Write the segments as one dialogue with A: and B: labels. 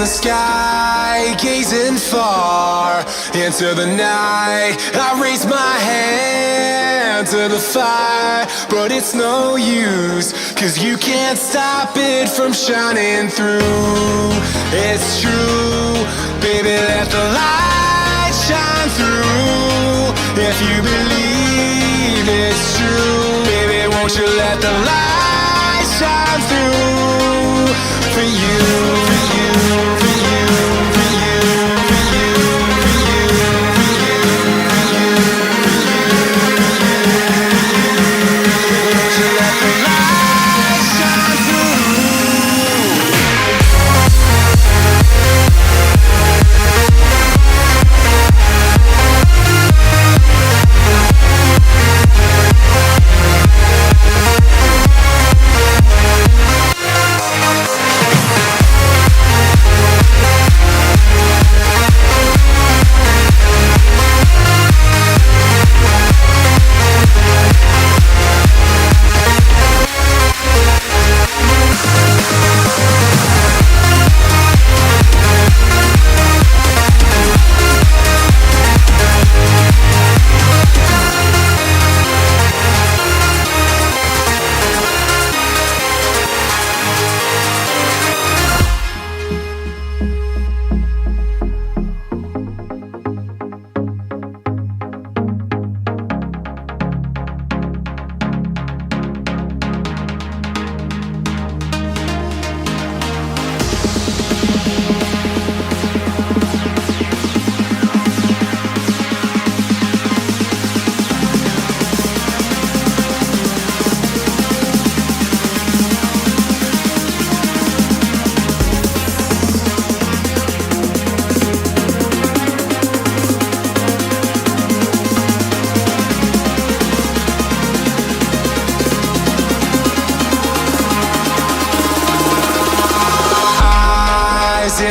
A: in the sky, gazing far into the night. I raise my hand to the fire, but it's no use, 'cause you can't stop it from shining through. It's true, baby, let the light shine through. If you believe it's true, baby, won't you let the light shine through for you, for you, for you, for you, for you, for you, for you, for you, won't you let the light shine through.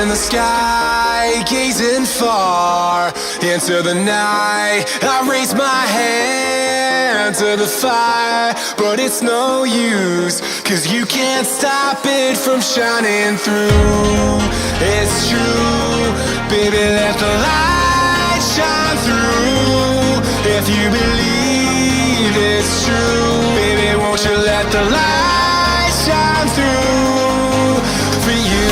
A: In the sky, gazing far into the night. I raise my hand to the fire, but it's no use, 'cause you can't stop it from shining through. It's true, baby, let the light shine through. If you believe it's true, baby, won't you let the light shine through for you.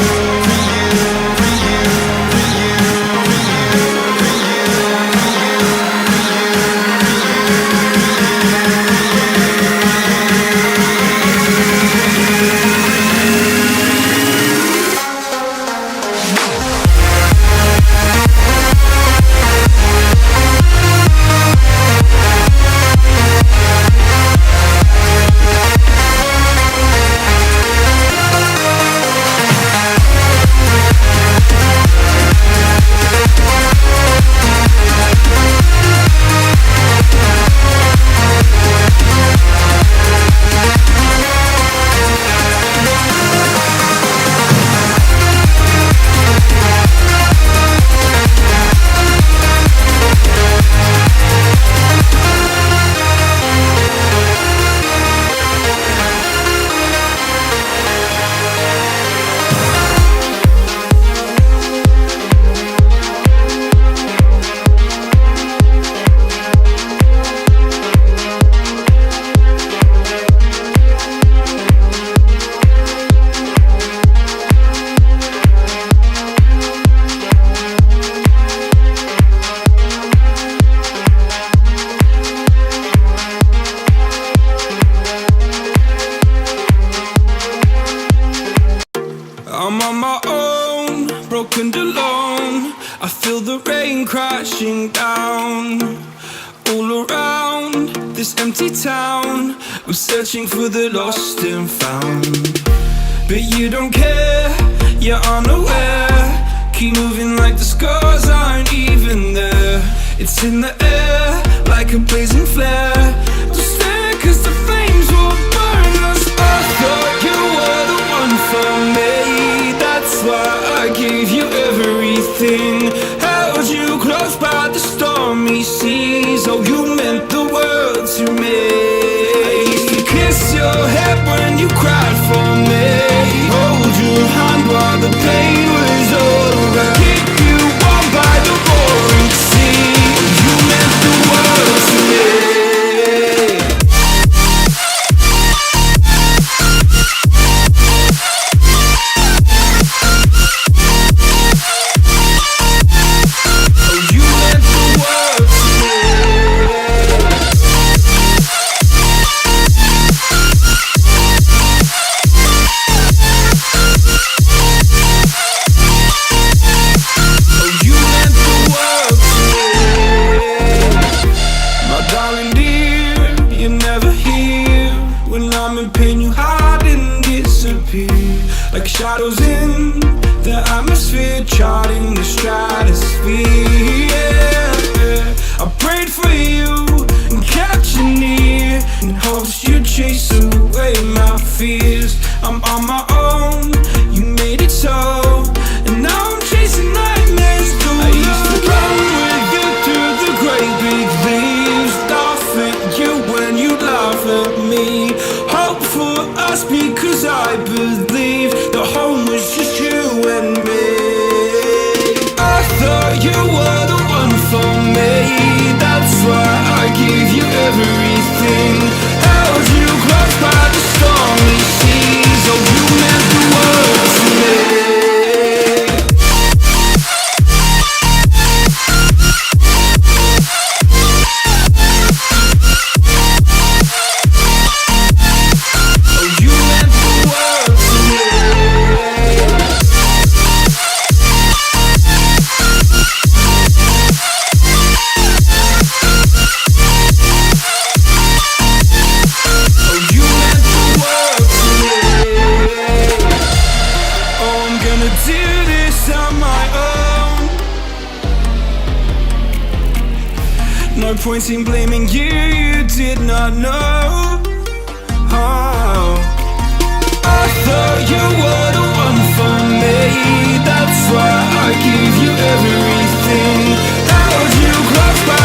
B: I'm on my own, broken and alone. I feel the rain crashing down all around this empty town. I'm searching for the lost and found, but you don't care, you're unaware. Keep moving like the scars aren't even there. It's in the air like a blazing flare. Don't stare 'cause the flames will burn us. I thought you were the one for me. That's why I gave you everything. Held you close by the stormy seas. Oh, you meant the world to me. I used to kiss your head when you cried for me. Hold your hand while the pain was over. I'm in pain, you hide and disappear like shadows in the atmosphere, charting the stratosphere. Yeah. I prayed for you and kept you near in hopes you'd chase away my fears. I'm on my own, you made it so, and now I'm chasing nightmares through. I used to run with you through the great big leaves, laugh at you when you laugh at me. Hope for us because I believed the home was just you and me. I thought you were the one for me, that's why I gave you everything. Held you close by the stormy seas, oh you meant the world to me. No point in blaming you, you did not know. Oh. I thought you were the one for me, that's why I gave you everything. Held you close by